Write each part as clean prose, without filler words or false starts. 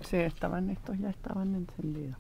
Sí, estos ya estaban encendidos.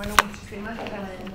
Bueno, muchísimas gracias.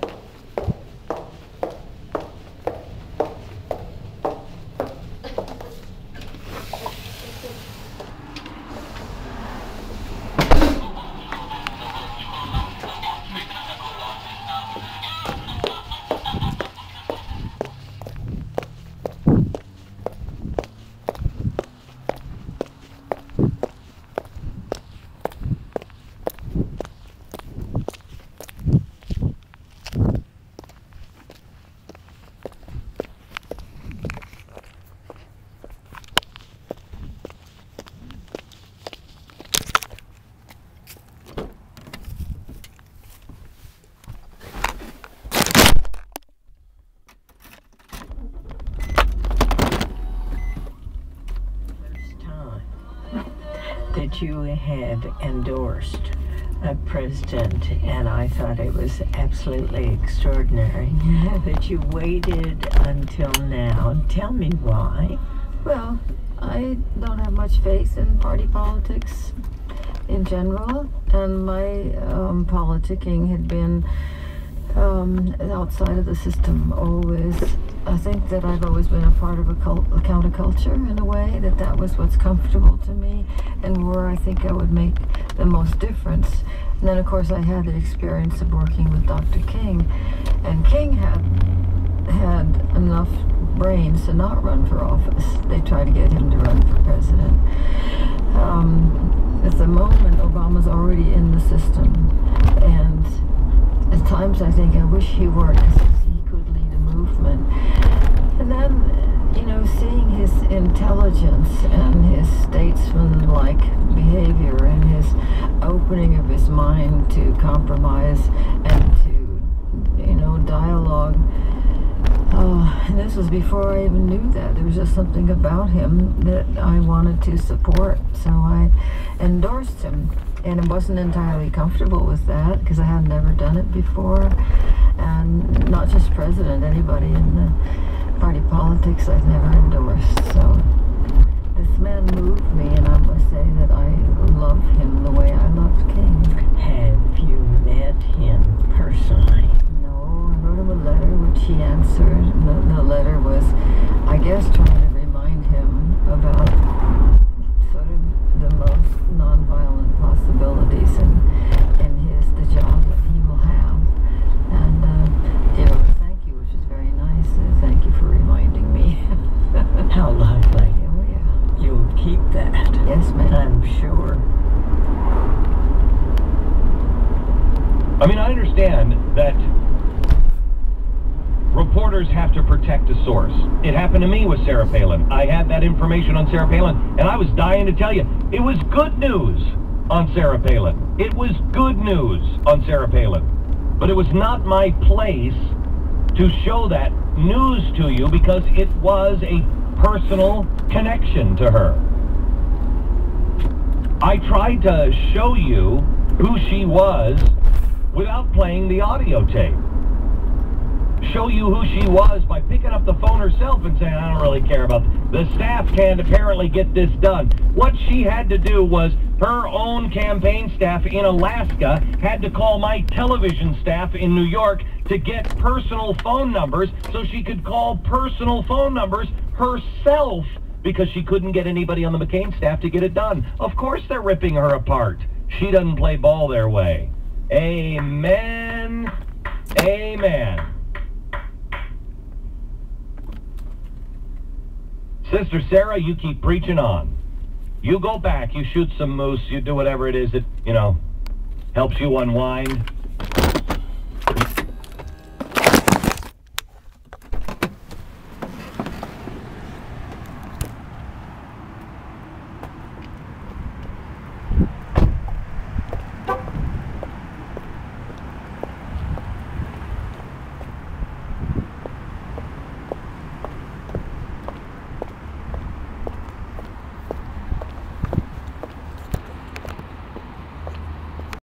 That you had endorsed a president, and I thought it was absolutely extraordinary that you waited until now. Tell me why. Well, I don't have much faith in party politics in general, and my politicking had been outside of the system always. I think that I've always been a part of a counterculture in a way, that was what's comfortable to me and where I think I would make the most difference. And then of course I had the experience of working with Dr. King, and King had enough brains to not run for office. They tried to get him to run for president. At the moment, Obama's already in the system, and at times I think I wish he were, because he could lead a movement. And then, you know, seeing his intelligence and his statesman-like behavior and his opening of his mind to compromise and to, you know, dialogue. And this was before I even knew that. There was just something about him that I wanted to support, so I endorsed him. And I wasn't entirely comfortable with that because I had never done it before. And not just president, anybody in the party politics I've never endorsed. So this man moved me, and I must say that I love him the way I loved King. Have you met him personally? No, I wrote him a letter which he answered. The letter was, I guess, trying to remind him about sort of the most nonviolent possibilities in the job that he will have. And you know, thank you, which is very nice. Thank you for reminding me. How lovely. Oh yeah. You'll keep that. Yes, ma'am. I'm sure. I mean, I understand that reporters have to protect a source. It happened to me with Sarah Palin. I had that information on Sarah Palin, and I was dying to tell you, it was good news on Sarah Palin. It was good news on Sarah Palin. But it was not my place to show that news to you because it was a personal connection to her. I tried to show you who she was without playing the audio tape. Show you who she was by picking up the phone herself and saying, I don't really care about the staff can't apparently get this done. What she had to do was her own campaign staff in Alaska had to call my television staff in New York to get personal phone numbers so she could call personal phone numbers herself because she couldn't get anybody on the McCain staff to get it done. Of course they're ripping her apart. She doesn't play ball their way. Amen. Amen. Sister Sarah, you keep preaching on. You go back, you shoot some moose, you do whatever it is that, you know, helps you unwind.